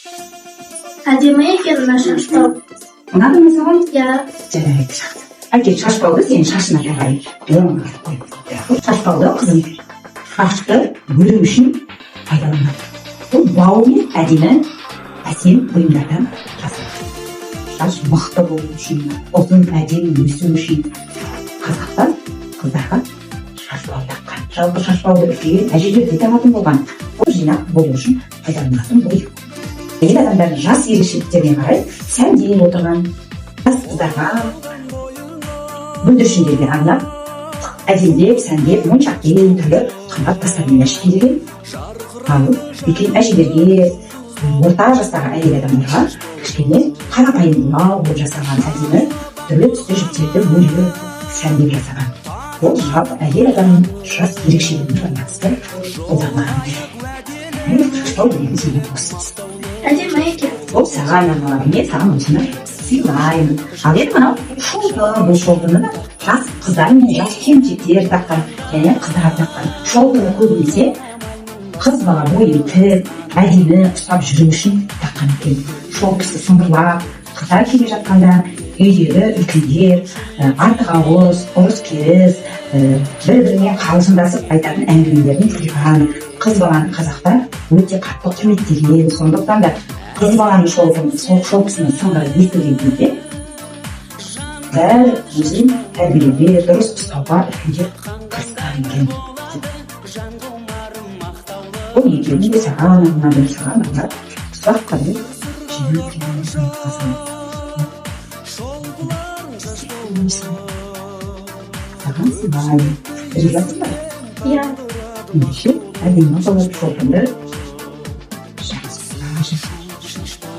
әдемі екен мына шашбау. ұнады ма саған? Иә. Жарайды, жақсы. Әке, шашбауды сенің шашына тағайын. Шашбауды қызым шашты бөлу үшін пайдаланады. Бұл бау мен әдемі әсем бұйымдардан жасалады. Шаш мықты болу үшін, ұзын әдемі өсу үшін қазақтар қыздарға шашбау таққан. Жалпы шашбауды үлкен әжелер де тағатын болған. Бұл жинақ болу үшін пайдаланатын бұйым. Әйел адамдардың жас ерекшеліктеріне қарай сәндеп отырған жас қыздарға бүлдіршіндерге арнап әдемілеп, сәндеп, моншақпен түрлі қымбат тастармен әшекейлеген. Ал үлкен әжелерге, орта жастағы әйел адамдарға кішкене қарапайымдау болып жасалған әдемі түрлі түсті жіптерді бөліп сәндеп жасаған. Ол жалпы әйел адамның жас ерекшелігіне байланысты қолданылған. Шашбау деген зейнет осы. Әдемі екен. Ол саған арналады, мен саған осыны сыйлаймын. Ал енді мынау шолпы, бұл шолпыны да жас қыздар мен жас келіншектер таққан, және қыздар таққан. Шолпыны көбінесе қыз бала бойын тік, әдемі ұстап жүру үшін таққан екен. Шолпысы сыңғырлап, қыздар келе жатқанда үйдегі үлкендер, артық ауыз, ұрыс-керіс, бір-біріне қалжыңдасып айтатын әңгімелерін тыйған. Қыз баланы қазақтар өте қатты құрметтеген. Сондықтан да қыз баланың шолпысының сыңғыры естілген кезде бәрі өзін тәрбиелеуге, дұрыс ұстауға үлкендер тырысқан екен. Бұл екеуін де саған арнадым, саған арнап ұсақ қадір жинап келген саған сыйлаймын. Ризасың ба? Иә. Ендеше әдемі болып шолпыңды